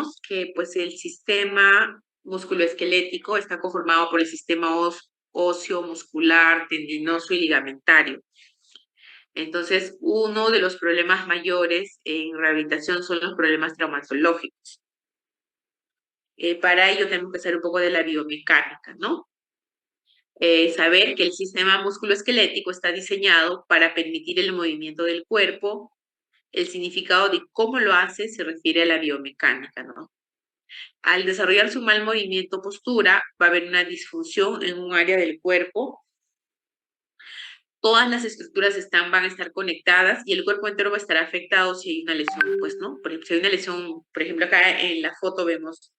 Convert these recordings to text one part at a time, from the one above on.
sabemos que pues el sistema musculoesquelético está conformado por el sistema óseo, muscular, tendinoso y ligamentario. Entonces, uno de los problemas mayores en rehabilitación son los problemas traumatológicos. Para ello tenemos que saber un poco de la biomecánica, ¿no? Saber que el sistema musculoesquelético está diseñado para permitir el movimiento del cuerpo. El significado de cómo lo hace se refiere a la biomecánica, ¿no? Al desarrollar su mal movimiento o postura, va a haber una disfunción en un área del cuerpo. Todas las estructuras van a estar conectadas y el cuerpo entero va a estar afectado si hay una lesión, pues, ¿no? Por ejemplo, si hay una lesión, por ejemplo, acá en la foto vemos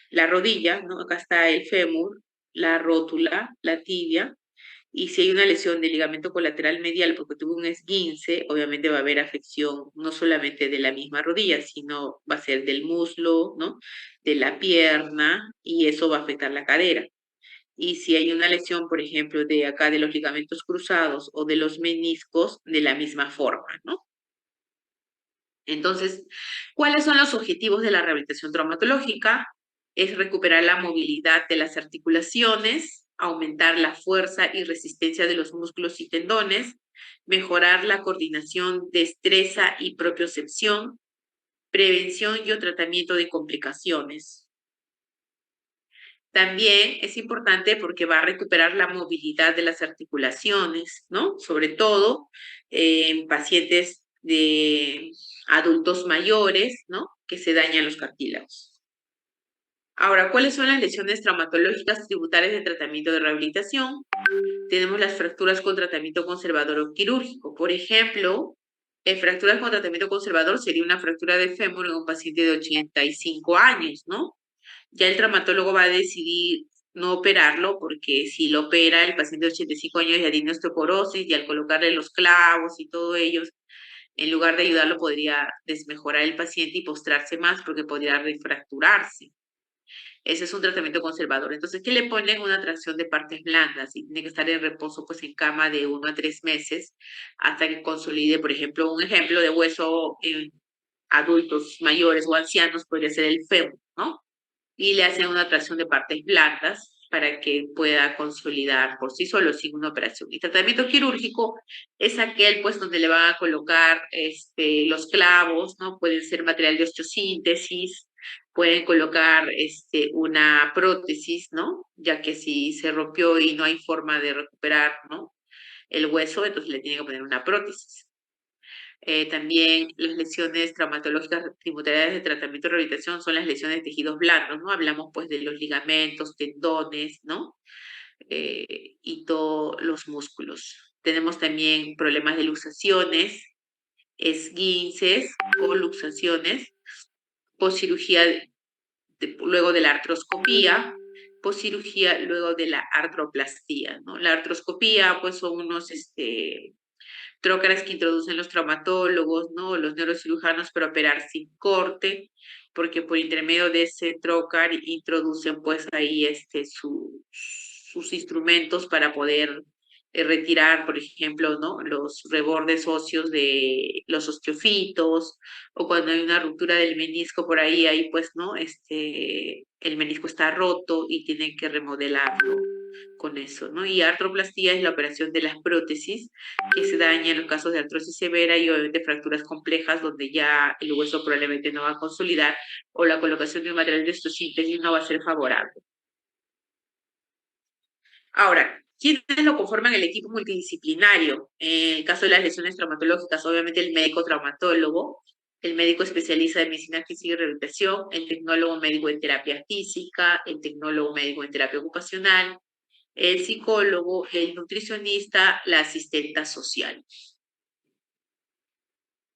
la rodilla, ¿no? Acá está el fémur, la rótula, la tibia, y si hay una lesión del ligamento colateral medial porque tuvo un esguince, obviamente va a haber afección no solamente de la misma rodilla, sino va a ser del muslo, ¿no? De la pierna, y eso va a afectar la cadera. Y si hay una lesión, por ejemplo, de acá de los ligamentos cruzados o de los meniscos, de la misma forma, ¿no? Entonces, ¿cuáles son los objetivos de la rehabilitación traumatológica? Es recuperar la movilidad de las articulaciones, aumentar la fuerza y resistencia de los músculos y tendones, mejorar la coordinación, destreza y propiocepción, prevención y o tratamiento de complicaciones. También es importante porque va a recuperar la movilidad de las articulaciones, ¿no? Sobre todo en pacientes de adultos mayores, ¿no? Que se dañan los cartílagos. Ahora, ¿cuáles son las lesiones traumatológicas tributarias de tratamiento de rehabilitación? Tenemos las fracturas con tratamiento conservador o quirúrgico. Por ejemplo, fracturas con tratamiento conservador sería una fractura de fémur en un paciente de 85 años, ¿no? Ya el traumatólogo va a decidir no operarlo porque si lo opera el paciente de 85 años ya tiene osteoporosis y al colocarle los clavos y todo ello, en lugar de ayudarlo podría desmejorar el paciente y postrarse más porque podría refracturarse. Ese es un tratamiento conservador. Entonces, ¿qué le ponen? Una tracción de partes blandas y tiene que estar en reposo pues en cama de 1 a 3 meses hasta que consolide, por ejemplo, un ejemplo de hueso en adultos mayores o ancianos podría ser el fémur, ¿no? Y le hacen una tracción de partes blandas para que pueda consolidar por sí solo sin una operación. Y tratamiento quirúrgico es aquel pues donde le van a colocar los clavos, ¿no? Pueden ser material de osteosíntesis, pueden colocar una prótesis, ¿no? Ya que si se rompió y no hay forma de recuperar, ¿no? El hueso, entonces le tienen que poner una prótesis. También las lesiones traumatológicas tributarias de tratamiento de rehabilitación son las lesiones de tejidos blandos, ¿no? Hablamos pues de los ligamentos, tendones, ¿no? Y todos los músculos. Tenemos también problemas de luxaciones, esguinces o luxaciones, poscirugía luego de la artroscopía, poscirugía luego de la artroplastía, ¿no? La artroscopía pues son unos trócaras que introducen los traumatólogos, ¿no? Los neurocirujanos para operar sin corte, porque por intermedio de ese trócar introducen pues ahí sus instrumentos para poder retirar, por ejemplo, ¿no? Los rebordes óseos de los osteofitos, o cuando hay una ruptura del menisco por ahí pues, ¿no? El menisco está roto y tienen que remodelarlo con eso, ¿no? Y artroplastía es la operación de las prótesis que se daña en los casos de artrosis severa y obviamente fracturas complejas donde ya el hueso probablemente no va a consolidar o la colocación de un material de osteosíntesis no va a ser favorable. Ahora, ¿quiénes lo conforman el equipo multidisciplinario? En el caso de las lesiones traumatológicas, obviamente el médico traumatólogo, el médico especialista de medicina física y rehabilitación, el tecnólogo médico en terapia física, el tecnólogo médico en terapia ocupacional, el psicólogo, el nutricionista, la asistenta social.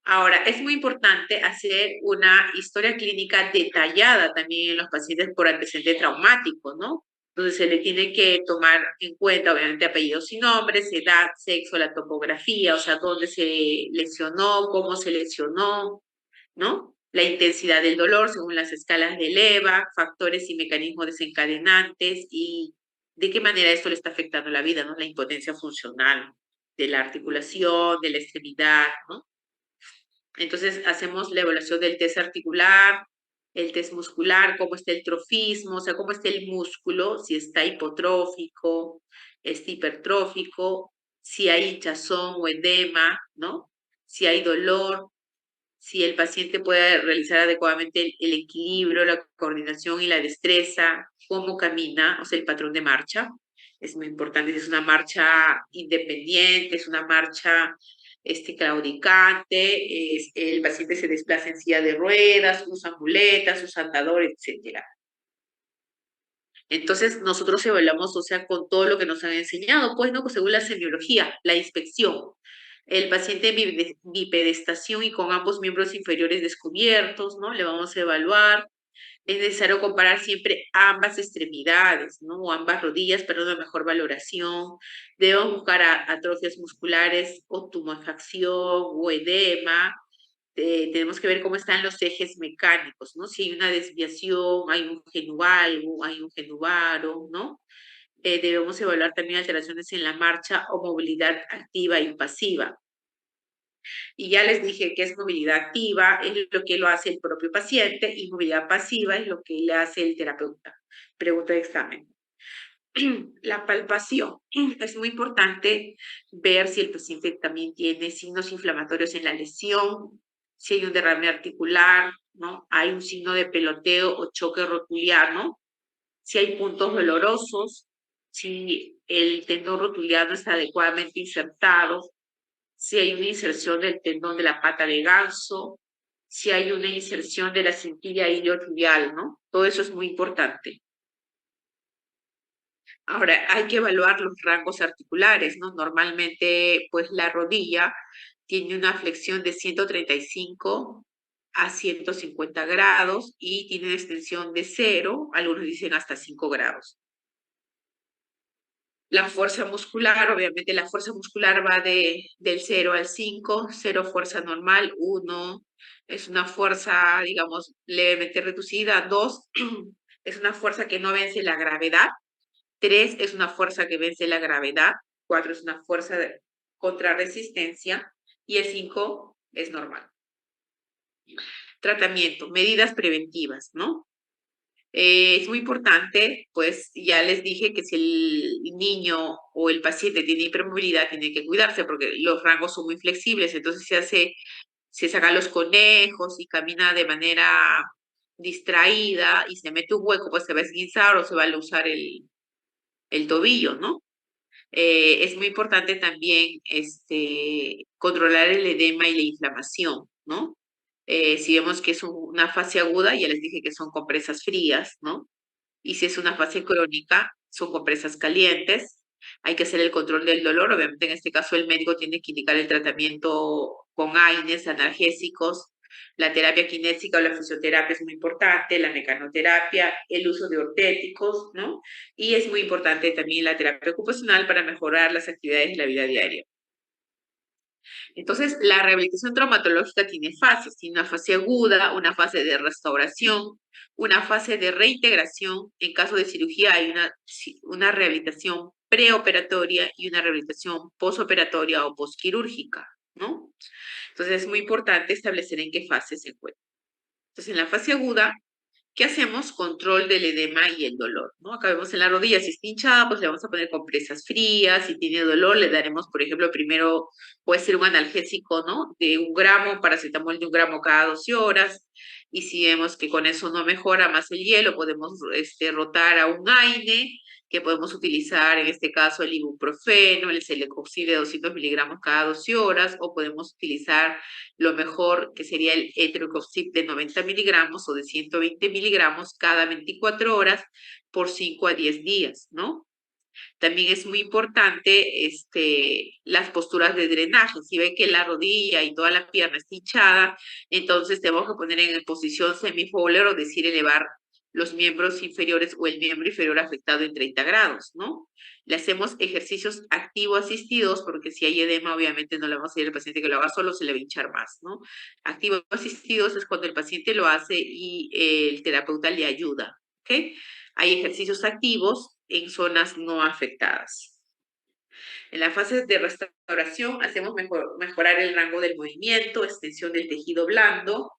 Ahora, es muy importante hacer una historia clínica detallada también en los pacientes por antecedente traumático, ¿no? Entonces se le tiene que tomar en cuenta, obviamente, apellidos y nombres, edad, sexo, la topografía, o sea, dónde se lesionó, cómo se lesionó, ¿no? La intensidad del dolor según las escalas de EVA, factores y mecanismos desencadenantes y de qué manera esto le está afectando la vida, ¿no? La impotencia funcional de la articulación, de la extremidad, ¿no? Entonces hacemos la evaluación del test articular, el test muscular, cómo está el trofismo, o sea, cómo está el músculo, si está hipotrófico, está hipertrófico, si hay hinchazón o edema, ¿no? Si hay dolor, si el paciente puede realizar adecuadamente el equilibrio, la coordinación y la destreza, cómo camina, o sea, el patrón de marcha. Es muy importante, si es una marcha independiente, es una marcha claudicante, el paciente se desplaza en silla de ruedas, usa muletas, usa andador, etcétera. Entonces, nosotros evaluamos, o sea, con todo lo que nos han enseñado, pues, ¿no? Pues según la semiología, la inspección. El paciente en bipedestación y con ambos miembros inferiores descubiertos, ¿no? Le vamos a evaluar. Es necesario comparar siempre ambas extremidades, ¿no? O ambas rodillas para una mejor valoración. Debemos buscar atrofias musculares o tumefacción o edema. Tenemos que ver cómo están los ejes mecánicos, ¿no? Si hay una desviación, hay un genualgo, hay un genuvaro, ¿no? Debemos evaluar también alteraciones en la marcha o movilidad activa y pasiva. Y ya les dije que es movilidad activa, es lo que lo hace el propio paciente, y movilidad pasiva es lo que le hace el terapeuta. Pregunta de examen. La palpación. Es muy importante ver si el paciente también tiene signos inflamatorios en la lesión, si hay un derrame articular, ¿no? Hay un signo de peloteo o choque rotuliano, si hay puntos dolorosos, si el tendón rotuliano está adecuadamente insertado, si hay una inserción del tendón de la pata de ganso, si hay una inserción de la cintilla iliotibial, ¿no? Todo eso es muy importante. Ahora, hay que evaluar los rangos articulares, ¿no? Normalmente, pues la rodilla tiene una flexión de 135 a 150 grados y tiene una extensión de 0, algunos dicen hasta 5 grados. La fuerza muscular, obviamente la fuerza muscular va del 0 al 5, 0 fuerza normal, 1 es una fuerza, digamos, levemente reducida, 2 es una fuerza que no vence la gravedad, 3 es una fuerza que vence la gravedad, 4 es una fuerza de contrarresistencia y el 5 es normal. Tratamiento, medidas preventivas, ¿no? Es muy importante, pues ya les dije que si el niño o el paciente tiene hipermovilidad, tiene que cuidarse porque los rangos son muy flexibles, entonces se saca los conejos y camina de manera distraída y se mete un hueco, pues se va a esguinzar o se va a usar el tobillo, ¿no? Es muy importante también controlar el edema y la inflamación, ¿no? Si vemos que es una fase aguda, ya les dije que son compresas frías, ¿no? Y si es una fase crónica, son compresas calientes. Hay que hacer el control del dolor. Obviamente, en este caso, el médico tiene que indicar el tratamiento con AINES, analgésicos. La terapia kinésica o la fisioterapia es muy importante, la mecanoterapia, el uso de ortéticos, ¿no? Y es muy importante también la terapia ocupacional para mejorar las actividades de la vida diaria. Entonces, la rehabilitación traumatológica tiene fases, tiene una fase aguda, una fase de restauración, una fase de reintegración. En caso de cirugía hay una rehabilitación preoperatoria y una rehabilitación posoperatoria o posquirúrgica, ¿no? Entonces, es muy importante establecer en qué fase se encuentra. Entonces, en la fase aguda, ¿qué hacemos? Control del edema y el dolor, ¿no? Acá vemos en la rodilla, si está hinchada, pues le vamos a poner compresas frías, si tiene dolor, le daremos, por ejemplo, primero puede ser un analgésico, ¿no? De 1 gramo, paracetamol de 1 gramo cada 12 horas, y si vemos que con eso no mejora más el hielo, podemos rotar a un AINE, que podemos utilizar en este caso el ibuprofeno, el celecoxib de 200 miligramos cada 12 horas, o podemos utilizar lo mejor que sería el etrocoxib de 90 miligramos o de 120 miligramos cada 24 horas por 5 a 10 días, ¿no? También es muy importante las posturas de drenaje. Si ve que la rodilla y toda la pierna está hinchada, entonces tenemos que poner en posición semi-Fowler o decir elevar los miembros inferiores o el miembro inferior afectado en 30 grados, ¿no? Le hacemos ejercicios activo-asistidos porque si hay edema, obviamente no le vamos a decir al paciente que lo haga solo, se le va a hinchar más, ¿no? Activo-asistidos es cuando el paciente lo hace y el terapeuta le ayuda, ¿ok? Hay ejercicios activos en zonas no afectadas. En la fase de restauración hacemos mejorar el rango del movimiento, extensión del tejido blando,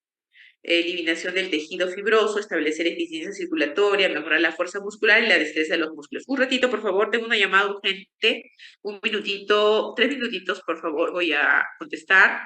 eliminación del tejido fibroso, establecer eficiencia circulatoria, mejorar la fuerza muscular y la destreza de los músculos. Un ratito, por favor, tengo una llamada urgente. Un minutito, 3 minutitos, por favor, voy a contestar.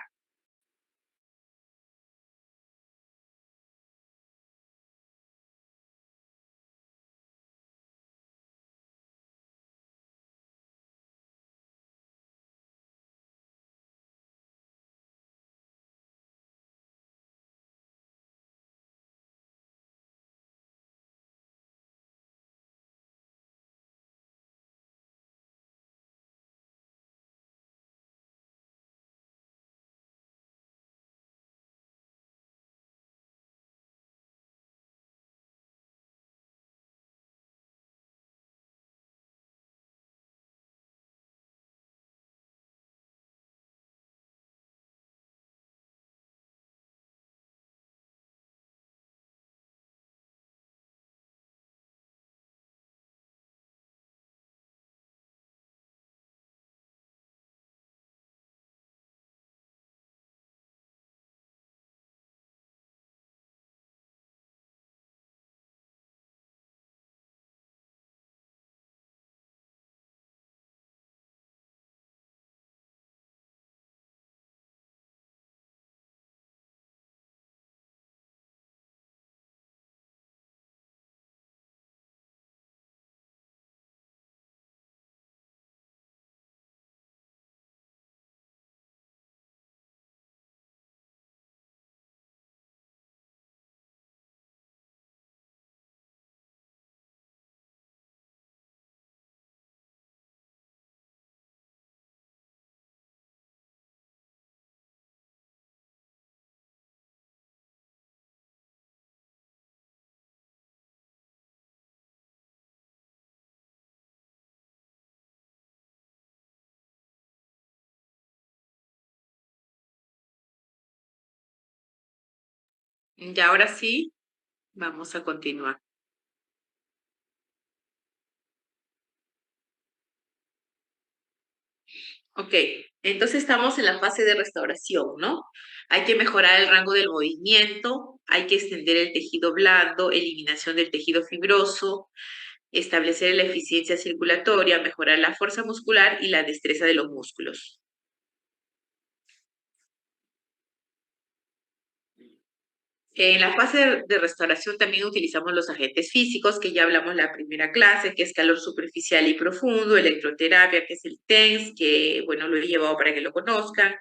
Y ahora sí, vamos a continuar. Ok, entonces estamos en la fase de restauración, ¿no? Hay que mejorar el rango del movimiento, hay que extender el tejido blando, eliminación del tejido fibroso, establecer la eficiencia circulatoria, mejorar la fuerza muscular y la destreza de los músculos. En la fase de restauración también utilizamos los agentes físicos, que ya hablamos en la primera clase, que es calor superficial y profundo, electroterapia, que es el TENS, que bueno, lo he llevado para que lo conozcan.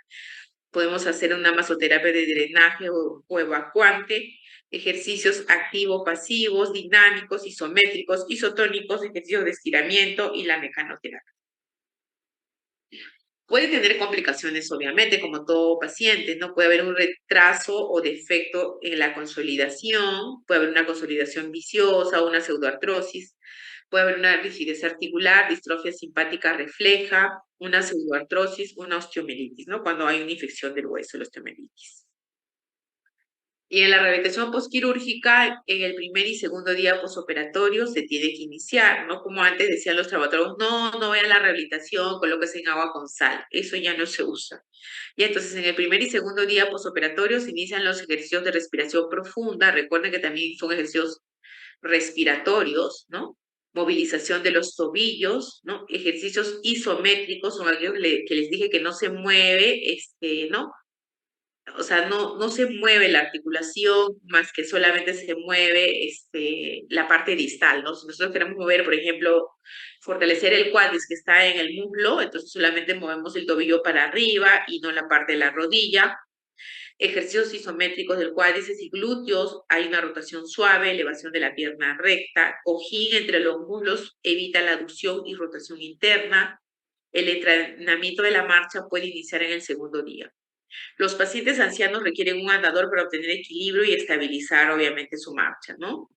Podemos hacer una masoterapia de drenaje o evacuante, ejercicios activo-pasivos, dinámicos, isométricos, isotónicos, ejercicios de estiramiento y la mecanoterapia. Puede tener complicaciones, obviamente, como todo paciente, ¿no? Puede haber un retraso o defecto en la consolidación, puede haber una consolidación viciosa o una pseudoartrosis, puede haber una rigidez articular, distrofia simpática refleja, una pseudoartrosis, una osteomielitis, ¿no? Cuando hay una infección del hueso, la osteomielitis. Y en la rehabilitación posquirúrgica, en el primer y segundo día posoperatorio se tiene que iniciar, ¿no? Como antes decían los traumatólogos, no vayan a la rehabilitación, colóquese en agua con sal. Eso ya no se usa. Y entonces en el primer y segundo día posoperatorio se inician los ejercicios de respiración profunda. Recuerden que también son ejercicios respiratorios, ¿no? Movilización de los tobillos, ¿no? Ejercicios isométricos, son aquellos que les dije que no se mueve, ¿no? O sea, no se mueve la articulación, más que solamente se mueve la parte distal, ¿no? Si nosotros queremos mover, por ejemplo, fortalecer el cuádriceps que está en el muslo, entonces solamente movemos el tobillo para arriba y no la parte de la rodilla. Ejercicios isométricos del cuádriceps y glúteos, hay una rotación suave, elevación de la pierna recta, cojín entre los muslos evita la aducción y rotación interna. El entrenamiento de la marcha puede iniciar en el segundo día. Los pacientes ancianos requieren un andador para obtener equilibrio y estabilizar, obviamente, su marcha, ¿no?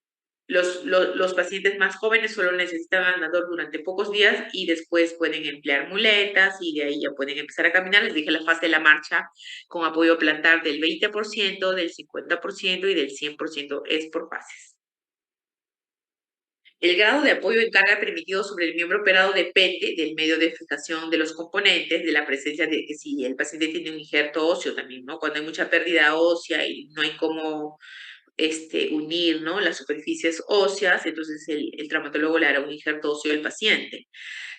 Los pacientes más jóvenes solo necesitan andador durante pocos días y después pueden emplear muletas y de ahí ya pueden empezar a caminar. Les dije la fase de la marcha con apoyo plantar del 20%, del 50% y del 100% es por fases. El grado de apoyo en carga permitido sobre el miembro operado depende del medio de fijación de los componentes, de la presencia de que si el paciente tiene un injerto óseo también, ¿no? Cuando hay mucha pérdida ósea y no hay cómo unir, ¿no? Las superficies óseas, entonces el traumatólogo le hará un injerto óseo al paciente.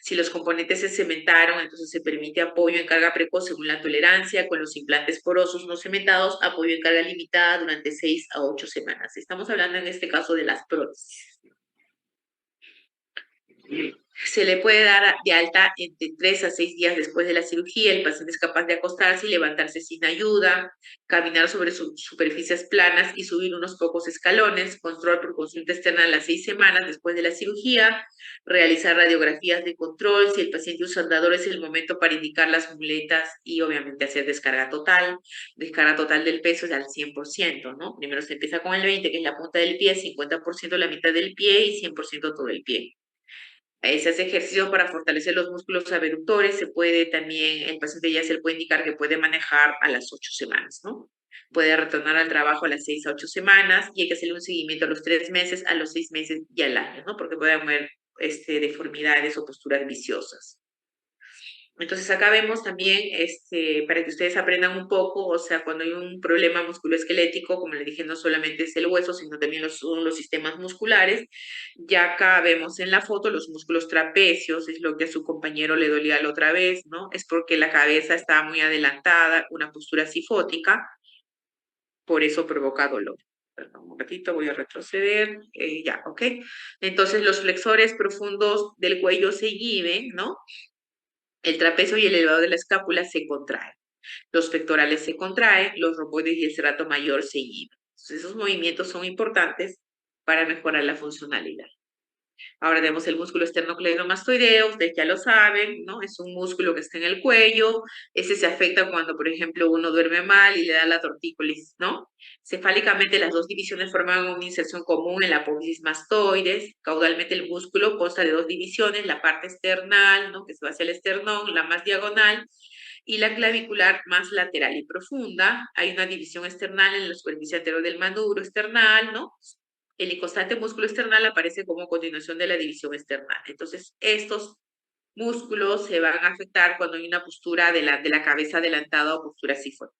Si los componentes se cementaron, entonces se permite apoyo en carga precoz según la tolerancia, con los implantes porosos no cementados, apoyo en carga limitada durante 6 a 8 semanas. Estamos hablando en este caso de las prótesis. Se le puede dar de alta entre 3 a 6 días después de la cirugía. El paciente es capaz de acostarse y levantarse sin ayuda, caminar sobre superficies planas y subir unos pocos escalones, control por consulta externa a las 6 semanas después de la cirugía, realizar radiografías de control. Si el paciente usa andador, es el momento para indicar las muletas y obviamente hacer descarga total. Descarga total del peso es al 100%, ¿no? Primero se empieza con el 20, que es la punta del pie, 50% la mitad del pie y 100% todo el pie. Se hace ejercicio para fortalecer los músculos abductores. Se puede también, el paciente ya se le puede indicar que puede manejar a las 8 semanas, ¿no? Puede retornar al trabajo a las 6 a 8 semanas y hay que hacerle un seguimiento a los 3 meses, a los 6 meses y al año, ¿no? Porque puede haber deformidades o posturas viciosas. Entonces acá vemos también, para que ustedes aprendan un poco, o sea, cuando hay un problema musculoesquelético, como les dije, no solamente es el hueso, sino también son los sistemas musculares. Ya acá vemos en la foto los músculos trapecios, es lo que a su compañero le dolía la otra vez, ¿no? Es porque la cabeza estaba muy adelantada, una postura cifótica, por eso provoca dolor. Perdón, un ratito, voy a retroceder. Ya, ok. Entonces los flexores profundos del cuello se inhiben, ¿no? El trapecio y el elevador de la escápula se contraen. Los pectorales se contraen, los romboides y el serrato mayor se inhiben. Entonces, esos movimientos son importantes para mejorar la funcionalidad. Ahora tenemos el músculo esternocleidomastoideo, ustedes ya lo saben, ¿no? Es un músculo que está en el cuello. Ese se afecta cuando, por ejemplo, uno duerme mal y le da la tortícolis, ¿no? Cefálicamente, las dos divisiones forman una inserción común en la apófisis mastoides. Caudalmente, el músculo consta de dos divisiones, la parte external, ¿no? Que se va hacia el esternón, la más diagonal, y la clavicular más lateral y profunda. Hay una división external en la superficie anterior del manubrio external, ¿no? El icostate músculo external aparece como continuación de la división external. Entonces, estos músculos se van a afectar cuando hay una postura de la cabeza adelantada o postura sifónica.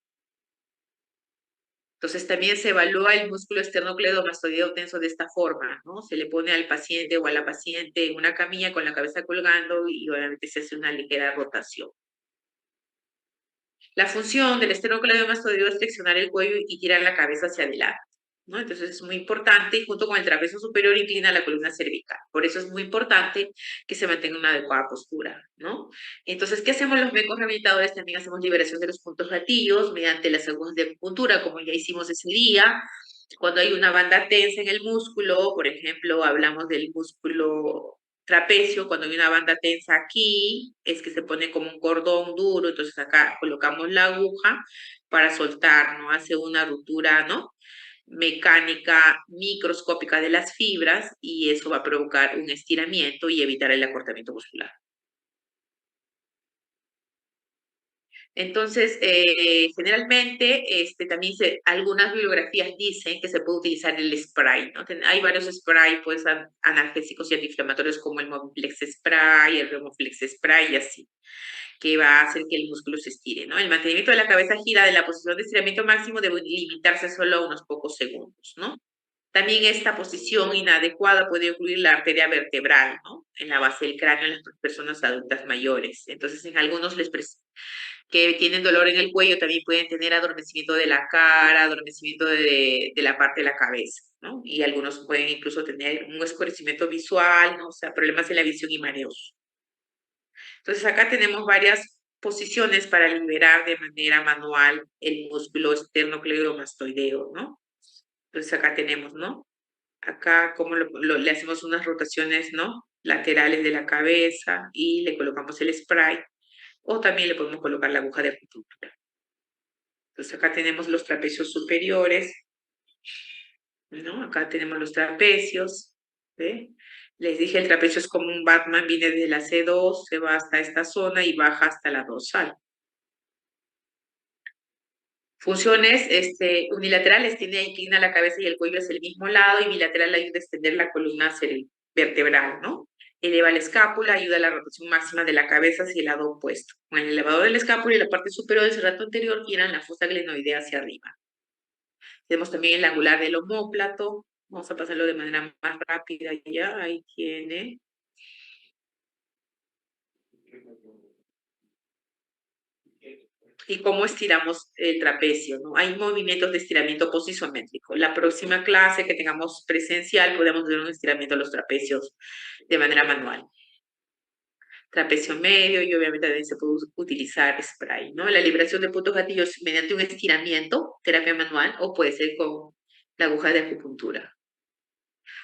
Entonces, también se evalúa el músculo esternocleidomastoideo tenso de esta forma, ¿no? Se le pone al paciente o a la paciente en una camilla con la cabeza colgando y obviamente se hace una ligera rotación. La función del esternocleidomastoideo es flexionar el cuello y tirar la cabeza hacia adelante, ¿no? Entonces es muy importante, y junto con el trapecio superior inclina la columna cervical. Por eso es muy importante que se mantenga una adecuada postura, ¿no? Entonces, ¿qué hacemos los médicos rehabilitadores? También hacemos liberación de los puntos gatillos mediante las agujas de acupuntura, como ya hicimos ese día. Cuando hay una banda tensa en el músculo, por ejemplo, hablamos del músculo trapecio, cuando hay una banda tensa aquí, es que se pone como un cordón duro, entonces acá colocamos la aguja para soltar, ¿no? Hace una ruptura, ¿no? Mecánica microscópica de las fibras y eso va a provocar un estiramiento y evitar el acortamiento muscular. Entonces, generalmente, también algunas bibliografías dicen que se puede utilizar el spray, ¿no? Hay varios spray, pues, analgésicos y antiinflamatorios como el Moviflex Spray, el Remoflex Spray y así, que va a hacer que el músculo se estire, ¿no? El mantenimiento de la cabeza gira de la posición de estiramiento máximo debe limitarse solo a unos pocos segundos, ¿no? También esta posición inadecuada puede ocluir la arteria vertebral, ¿no? En la base del cráneo en las personas adultas mayores. Entonces, en algunos que tienen dolor en el cuello también pueden tener adormecimiento de la cara, adormecimiento de la parte de la cabeza, ¿no? Y algunos pueden incluso tener un oscurecimiento visual, ¿no? O sea, problemas en la visión y mareos. Entonces, acá tenemos varias posiciones para liberar de manera manual el músculo esternocleidomastoideo, ¿no? Entonces, acá tenemos, ¿no? Acá como le hacemos unas rotaciones, ¿no? Laterales de la cabeza y le colocamos el spray o también le podemos colocar la aguja de acupuntura. Entonces acá tenemos los trapecios superiores, ¿no? Acá tenemos los trapecios, ¿ve? Les dije, el trapecio es como un Batman, viene desde la C2, se va hasta esta zona y baja hasta la dorsal. Funciones unilaterales, tiene inclina la cabeza y el cuello hacia el mismo lado y bilateral ayuda a extender la columna vertebral, ¿no? Eleva la escápula, ayuda a la rotación máxima de la cabeza hacia el lado opuesto. Con el elevador de la escápula y la parte superior del serrato anterior giran la fosa glenoidea hacia arriba. Tenemos también el angular del omóplato. Vamos a pasarlo de manera más rápida ya. Ahí tiene. Y cómo estiramos el trapecio, ¿no? Hay movimientos de estiramiento posisométrico. La próxima clase que tengamos presencial podemos hacer un estiramiento de los trapecios de manera manual. Trapecio medio y obviamente también se puede utilizar spray, ¿no? La liberación de puntos gatillos mediante un estiramiento, terapia manual, o puede ser con la aguja de acupuntura.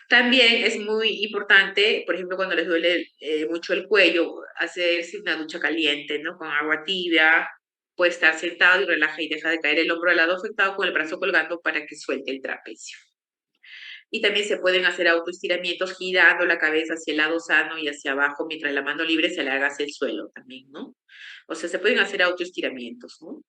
También es muy importante, por ejemplo, cuando les duele mucho el cuello, hacerse una ducha caliente, ¿no? Con agua tibia, puede estar sentado y relaja y deja de caer el hombro al lado afectado con el brazo colgando para que suelte el trapecio. Y también se pueden hacer autoestiramientos girando la cabeza hacia el lado sano y hacia abajo mientras la mano libre se alarga hacia el suelo también, ¿no? O sea, se pueden hacer autoestiramientos, ¿no?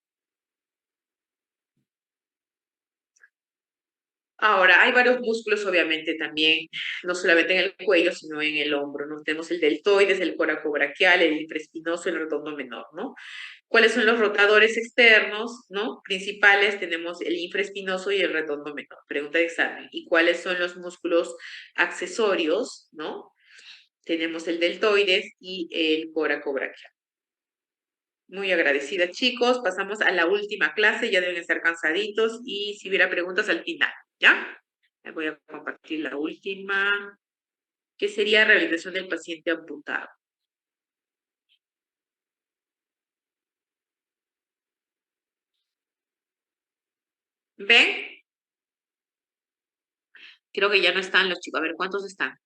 Ahora, hay varios músculos, obviamente, también, no solamente en el cuello, sino en el hombro, ¿no? Tenemos el deltoides, el coracobraquial, el infraespinoso, el redondo menor, ¿no? ¿Cuáles son los rotadores externos, ¿no? Principales, tenemos el infraespinoso y el redondo menor. Pregunta de examen. ¿Y cuáles son los músculos accesorios, ¿no? Tenemos el deltoides y el coracobraquial. Muy agradecida, chicos. Pasamos a la última clase, ya deben estar cansaditos y si hubiera preguntas al final, ¿ya? Les voy a compartir la última, que sería rehabilitación del paciente amputado. ¿Ven? Creo que ya no están los chicos. A ver, ¿cuántos están?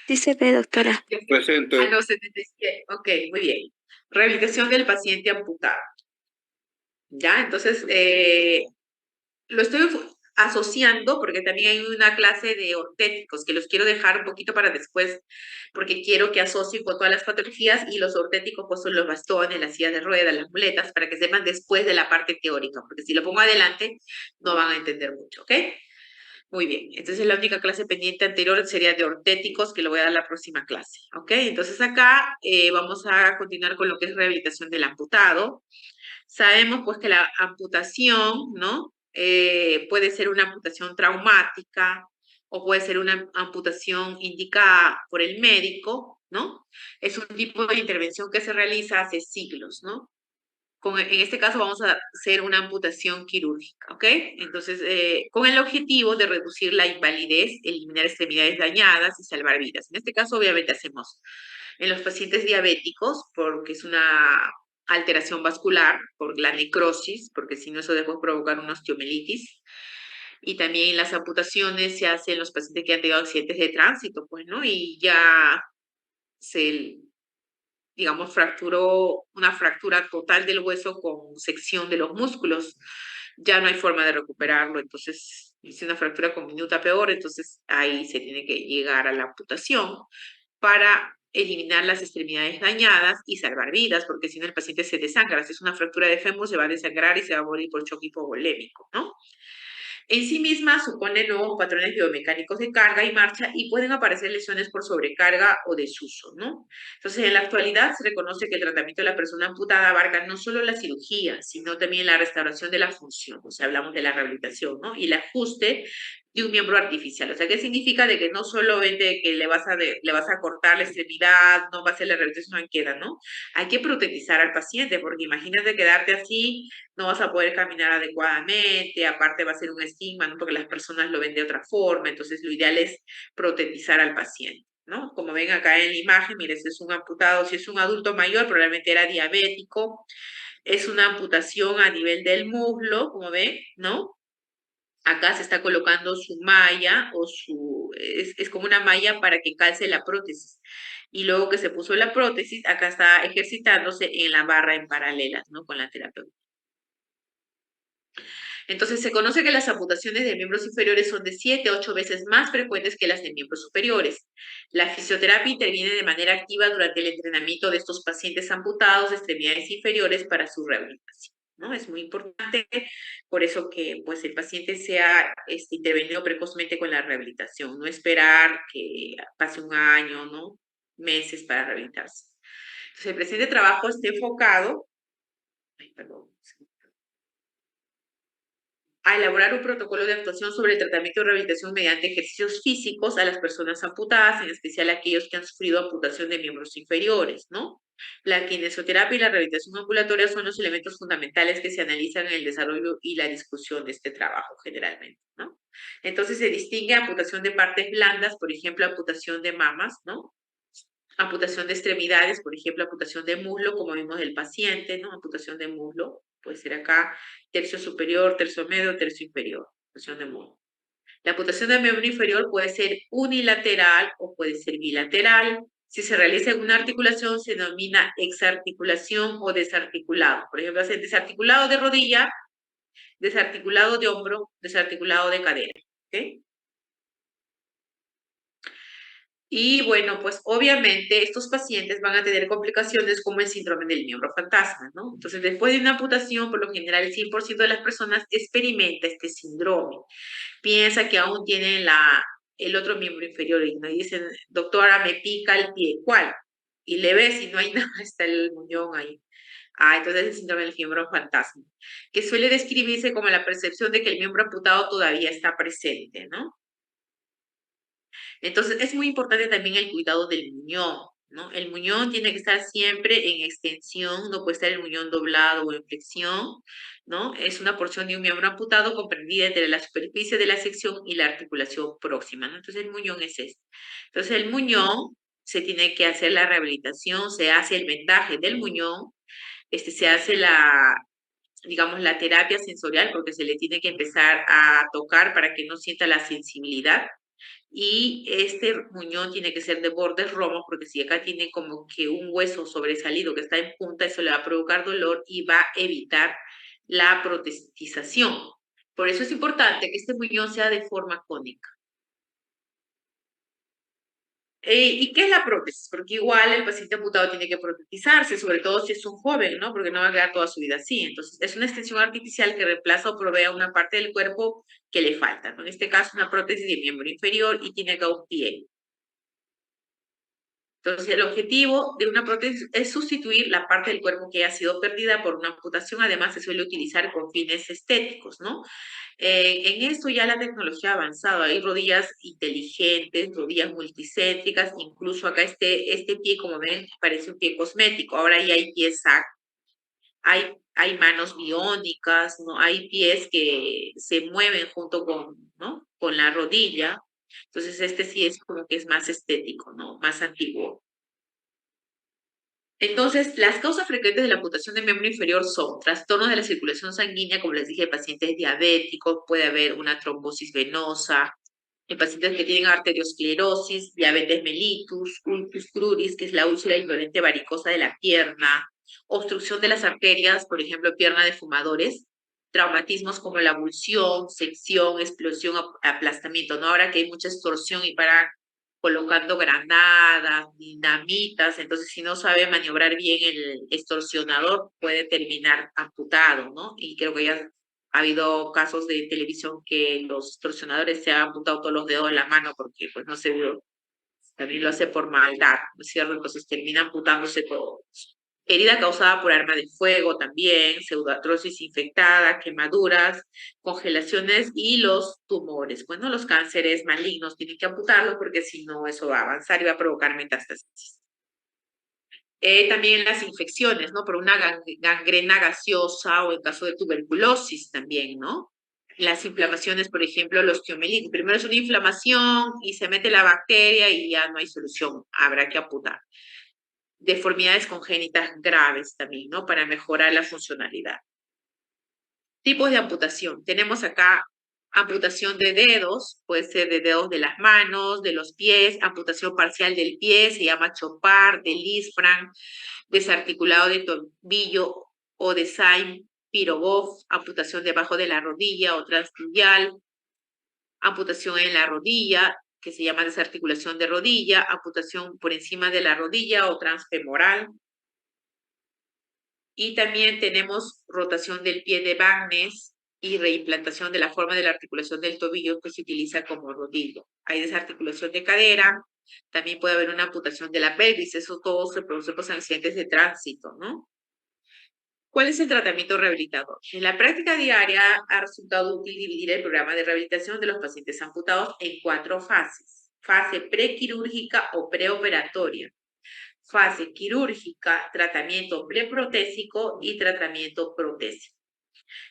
Sí se ve, doctora. Presente. Ah, no, 77. Ok, muy bien. Rehabilitación del paciente amputado. ¿Ya? Entonces, lo estoy asociando porque también hay una clase de ortéticos que los quiero dejar un poquito para después porque quiero que asocien con todas las patologías y los ortéticos pues son los bastones, las sillas de ruedas, las muletas, para que sepan después de la parte teórica, porque si lo pongo adelante no van a entender mucho, ¿ok? Muy bien, entonces la única clase pendiente anterior sería de ortéticos que lo voy a dar la próxima clase, ¿ok? Entonces acá vamos a continuar con lo que es rehabilitación del amputado. Sabemos pues que la amputación, ¿no? Puede ser una amputación traumática o puede ser una amputación indicada por el médico, ¿no? Es un tipo de intervención que se realiza hace siglos, ¿no? En este caso vamos a hacer una amputación quirúrgica, ¿ok? Entonces, con el objetivo de reducir la invalidez, eliminar extremidades dañadas y salvar vidas. En este caso, obviamente, hacemos en los pacientes diabéticos, porque es una alteración vascular, por la necrosis, porque si no eso después provocar una osteomelitis. Y también las amputaciones se hacen en los pacientes que han tenido accidentes de tránsito, pues, ¿no? Y ya se digamos, fracturó una fractura total del hueso con sección de los músculos. Ya no hay forma de recuperarlo, entonces, hice una fractura con minuta peor, entonces ahí se tiene que llegar a la amputación para eliminar las extremidades dañadas y salvar vidas, porque si no el paciente se desangra. Si es una fractura de fémur, se va a desangrar y se va a morir por choque hipovolémico, ¿no? En sí misma supone nuevos patrones biomecánicos de carga y marcha y pueden aparecer lesiones por sobrecarga o desuso, ¿no? Entonces, en la actualidad se reconoce que el tratamiento de la persona amputada abarca no solo la cirugía, sino también la restauración de la función, o sea, hablamos de la rehabilitación, ¿no? Y el ajuste de un miembro artificial. O sea, ¿qué significa? De que no solamente que le vas a cortar la extremidad, no va a ser la rehabilitación en queda, ¿no? Hay que protetizar al paciente, porque imagínate quedarte así, no vas a poder caminar adecuadamente, aparte va a ser un estigma, ¿no? Porque las personas lo ven de otra forma, entonces lo ideal es protetizar al paciente, ¿no? Como ven acá en la imagen, mire, si es un amputado, si es un adulto mayor, probablemente era diabético, es una amputación a nivel del muslo, como ven, ¿no? Acá se está colocando su malla o es como una malla para que calce la prótesis. Y luego que se puso la prótesis, acá está ejercitándose en la barra en paralelas, ¿no? Con la terapeuta. Entonces, se conoce que las amputaciones de miembros inferiores son de 7 a 8 veces más frecuentes que las de miembros superiores. La fisioterapia interviene de manera activa durante el entrenamiento de estos pacientes amputados de extremidades inferiores para su rehabilitación. ¿no? Es muy importante, por eso que pues el paciente sea intervenido precozmente con la rehabilitación, no esperar que pase un año, ¿no? Meses para rehabilitarse. Entonces, el presente trabajo está enfocado, ay, perdón, a elaborar un protocolo de actuación sobre el tratamiento de rehabilitación mediante ejercicios físicos a las personas amputadas, en especial aquellos que han sufrido amputación de miembros inferiores, ¿no? La kinesioterapia y la rehabilitación ambulatoria son los elementos fundamentales que se analizan en el desarrollo y la discusión de este trabajo generalmente, ¿no? Entonces se distingue amputación de partes blandas, por ejemplo, amputación de mamas, ¿no? Amputación de extremidades, por ejemplo, amputación de muslo, como vimos del paciente, ¿no? Amputación de muslo, puede ser acá tercio superior, tercio medio, tercio inferior, amputación de muslo. La amputación del miembro inferior puede ser unilateral o puede ser bilateral. Si se realiza en una articulación, se denomina exarticulación o desarticulado. Por ejemplo, hacer desarticulado de rodilla, desarticulado de hombro, desarticulado de cadera. ¿Okay? Y bueno, pues obviamente estos pacientes van a tener complicaciones como el síndrome del miembro fantasma, ¿no? Entonces, después de una amputación, por lo general el 100% de las personas experimenta este síndrome. Piensa que aún tienen el otro miembro inferior y me dicen, doctora, me pica el pie, ¿cuál? Y le ves y no hay nada, está el muñón ahí. Ah, entonces es el síndrome del miembro fantasma, que suele describirse como la percepción de que el miembro amputado todavía está presente, ¿no? Entonces, es muy importante también el cuidado del muñón, ¿no? El muñón tiene que estar siempre en extensión, no puede estar el muñón doblado o en flexión, ¿no? Es una porción de un miembro amputado comprendida entre la superficie de la sección y la articulación próxima, ¿no? Entonces, el muñón es este. Entonces, el muñón se tiene que hacer la rehabilitación, se hace el vendaje del muñón, se hace digamos, la terapia sensorial, porque se le tiene que empezar a tocar para que no sienta la sensibilidad, y este muñón tiene que ser de bordes romos, porque si acá tiene como que un hueso sobresalido que está en punta, eso le va a provocar dolor y va a evitar la protestización. Por eso es importante que este muñón sea de forma cónica. ¿Y qué es la prótesis? Porque igual el paciente amputado tiene que protetizarse, sobre todo si es un joven, ¿no? Porque no va a quedar toda su vida así. Entonces, es una extensión artificial que reemplaza o provee una parte del cuerpo que le falta, ¿no? En este caso, una prótesis de miembro inferior y tiene acá un pie. Entonces, el objetivo de una prótesis es sustituir la parte del cuerpo que haya sido perdida por una amputación. Además, se suele utilizar con fines estéticos, ¿no? En esto ya la tecnología ha avanzado. Hay rodillas inteligentes, rodillas multicéntricas, incluso acá este pie, como ven, parece un pie cosmético. Ahora ya hay pies SAC, hay manos biónicas, ¿no? Hay pies que se mueven junto ¿no? Con la rodilla. Entonces, este sí es como que es más estético, ¿no? Más antiguo. Entonces, las causas frecuentes de la amputación del miembro inferior son trastornos de la circulación sanguínea, como les dije, pacientes diabéticos, puede haber una trombosis venosa, en pacientes que tienen arteriosclerosis, diabetes mellitus, ulcus cruris, que es la úlcera indolente varicosa de la pierna, obstrucción de las arterias, por ejemplo, pierna de fumadores, traumatismos como la abulsión, sección, explosión, aplastamiento, ¿no? Ahora que hay mucha extorsión y para colocando granadas, dinamitas, entonces si no sabe maniobrar bien el extorsionador puede terminar amputado, ¿no? Y creo que ya ha habido casos de televisión que los extorsionadores se han amputado todos los dedos de la mano porque pues no se vio, también lo hace por maldad, ¿no es cierto? Entonces termina amputándose todos. Herida causada por arma de fuego también, pseudoartrosis infectada, quemaduras, congelaciones y los tumores. Bueno, los cánceres malignos tienen que amputarlos porque si no eso va a avanzar y va a provocar metástasis. También las infecciones, ¿no? Por una gangrena gaseosa o en caso de tuberculosis también, ¿no? Las inflamaciones, por ejemplo, los osteomielitis. Primero es una inflamación y se mete la bacteria y ya no hay solución, habrá que amputar. Deformidades congénitas graves también, ¿no? Para mejorar la funcionalidad. Tipos de amputación. Tenemos acá amputación de dedos, puede ser de dedos de las manos, de los pies, amputación parcial del pie, se llama chopar, de Lisfranc, desarticulado de tobillo o de Sain-Pirogov, amputación debajo de la rodilla o transtibial, amputación en la rodilla, que se llama desarticulación de rodilla, amputación por encima de la rodilla o transfemoral, Y también tenemos rotación del pie de Bagnes y reimplantación de la forma de la articulación del tobillo que se utiliza como rodillo. Hay desarticulación de cadera, también puede haber una amputación de la pelvis, eso todo se produce por accidentes de tránsito, ¿no? ¿Cuál es el tratamiento rehabilitador? En la práctica diaria ha resultado útil dividir el programa de rehabilitación de los pacientes amputados en 4 fases. Fase prequirúrgica o preoperatoria. Fase quirúrgica, tratamiento preprotésico y tratamiento protésico.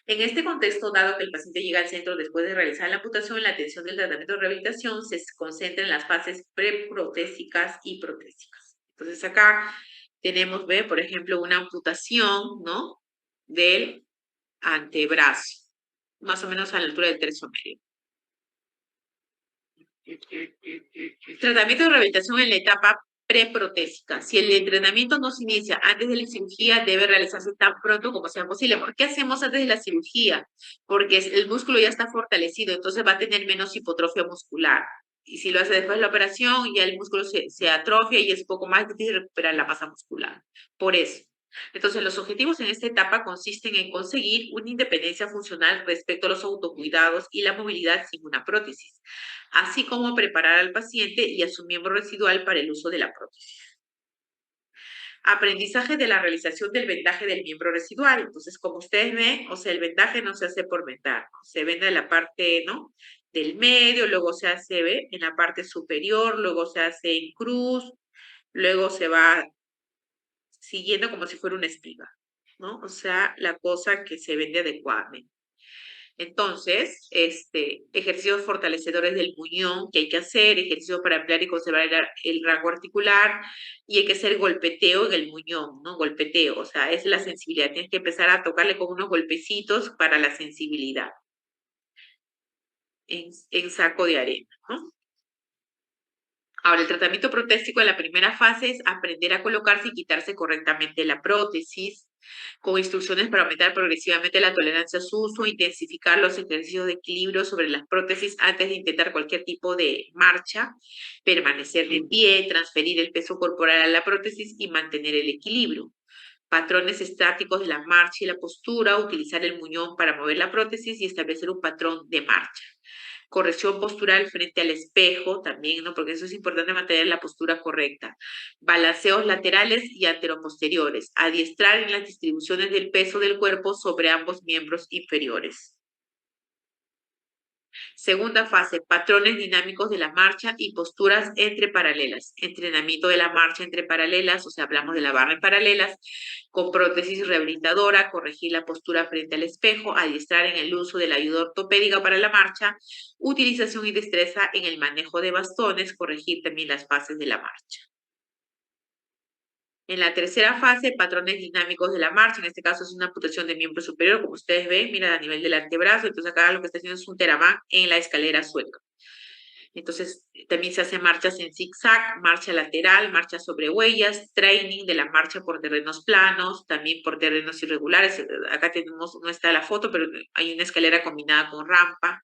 En este contexto, dado que el paciente llega al centro después de realizar la amputación, la atención del tratamiento de rehabilitación se concentra en las fases preprotésicas y protésicas. Entonces acá tenemos, ve, por ejemplo, una amputación, ¿no? Del antebrazo, más o menos a la altura del tercio medio. Tratamiento de rehabilitación en la etapa preprotésica. Si el entrenamiento no se inicia antes de la cirugía, debe realizarse tan pronto como sea posible. ¿Por qué hacemos antes de la cirugía? Porque el músculo ya está fortalecido, entonces va a tener menos hipotrofia muscular. Y si lo hace después de la operación, ya el músculo se atrofia y es un poco más difícil recuperar la masa muscular. Por eso. Entonces, los objetivos en esta etapa consisten en conseguir una independencia funcional respecto a los autocuidados y la movilidad sin una prótesis, así como preparar al paciente y a su miembro residual para el uso de la prótesis. Aprendizaje de la realización del vendaje del miembro residual. Entonces, como ustedes ven, o sea, el vendaje no se hace por vendar, ¿no? Se venda en la parte, ¿no? Del medio, luego se hace, ¿ve? En la parte superior, luego se hace en cruz, luego se va siguiendo como si fuera una espiga, ¿no? O sea, la cosa que se vende adecuadamente. Entonces, ejercicios fortalecedores del muñón que hay que hacer, ejercicios para ampliar y conservar el rango articular, y hay que hacer golpeteo en el muñón, ¿no? Golpeteo, o sea, es la sensibilidad. Tienes que empezar a tocarle con unos golpecitos para la sensibilidad en saco de arena, ¿no? Ahora, el tratamiento protésico en la primera fase es aprender a colocarse y quitarse correctamente la prótesis, con instrucciones para aumentar progresivamente la tolerancia a su uso, intensificar los ejercicios de equilibrio sobre las prótesis antes de intentar cualquier tipo de marcha, permanecer de pie, transferir el peso corporal a la prótesis y mantener el equilibrio. Patrones estáticos de la marcha y la postura, utilizar el muñón para mover la prótesis y establecer un patrón de marcha. Corrección postural frente al espejo también, ¿no? Porque eso es importante, mantener la postura correcta. Balanceos laterales y anteroposteriores. Adiestrar en las distribuciones del peso del cuerpo sobre ambos miembros inferiores. Segunda fase, patrones dinámicos de la marcha y posturas entre paralelas. Entrenamiento de la marcha entre paralelas, o sea, hablamos de la barra en paralelas, con prótesis rehabilitadora, corregir la postura frente al espejo, adiestrar en el uso de la ayuda ortopédica para la marcha, utilización y destreza en el manejo de bastones, corregir también las fases de la marcha. En la tercera fase, patrones dinámicos de la marcha, en este caso es una amputación de miembro superior, como ustedes ven, mira, a nivel del antebrazo, entonces acá lo que está haciendo es un teramán en la escalera sueca. Entonces, también se hacen marchas en zigzag, marcha lateral, marcha sobre huellas, training de la marcha por terrenos planos, también por terrenos irregulares. Acá tenemos, no está la foto, pero hay una escalera combinada con rampa.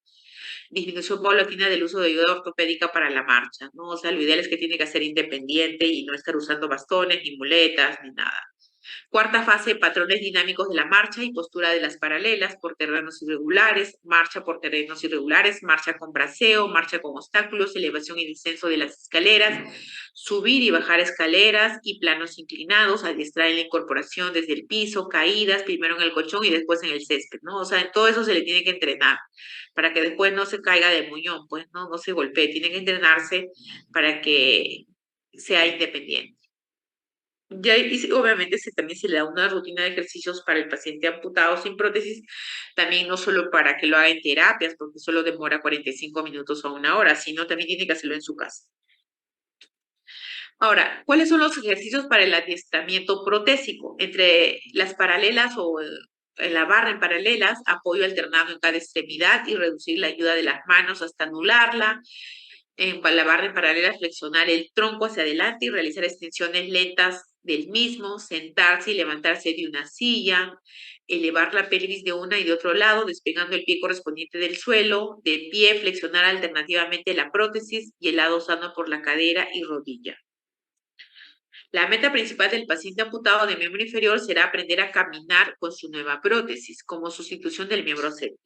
Disminución paulatina del uso de ayuda ortopédica para la marcha, ¿no? O sea, lo ideal es que tiene que ser independiente y no estar usando bastones, ni muletas, ni nada. Cuarta fase, patrones dinámicos de la marcha y postura de las paralelas por terrenos irregulares, marcha por terrenos irregulares, marcha con braceo, marcha con obstáculos, elevación y descenso de las escaleras, subir y bajar escaleras y planos inclinados, adiestrar en la incorporación desde el piso, caídas, primero en el colchón y después en el césped, ¿no? O sea, en todo eso se le tiene que entrenar para que después no se caiga de muñón, pues, ¿no? No se golpee, tiene que entrenarse para que sea independiente. Ya, y obviamente también se le da una rutina de ejercicios para el paciente amputado sin prótesis, también no solo para que lo haga en terapias, porque solo demora 45 minutos o una hora, sino también tiene que hacerlo en su casa. Ahora, ¿cuáles son los ejercicios para el adiestramiento protésico? Entre las paralelas o en la barra en paralelas, apoyo alternado en cada extremidad y reducir la ayuda de las manos hasta anularla. En la barra en paralela, flexionar el tronco hacia adelante y realizar extensiones lentas del mismo, sentarse y levantarse de una silla, elevar la pelvis de una y de otro lado, despegando el pie correspondiente del suelo, de pie, flexionar alternativamente la prótesis y el lado sano por la cadera y rodilla. La meta principal del paciente amputado de miembro inferior será aprender a caminar con su nueva prótesis, como sustitución del miembro séptico.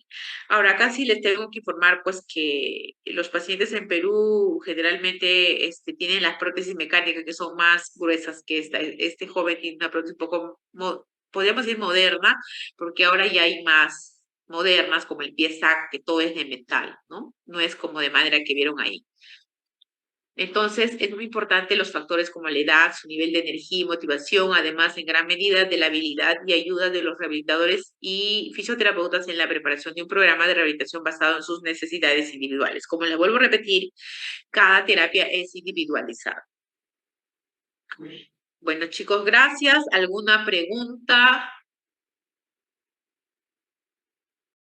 Ahora, acá sí les tengo que informar, pues, que los pacientes en Perú generalmente tienen las prótesis mecánicas que son más gruesas que esta. Este joven tiene una prótesis un poco, podríamos decir moderna, porque ahora ya hay más modernas, como el pie SAC, que todo es de metal, ¿no? No es como de madera que vieron ahí. Entonces, es muy importante los factores como la edad, su nivel de energía y motivación, además en gran medida de la habilidad y ayuda de los rehabilitadores y fisioterapeutas en la preparación de un programa de rehabilitación basado en sus necesidades individuales. Como les vuelvo a repetir, cada terapia es individualizada. Bueno, chicos, gracias. ¿Alguna pregunta?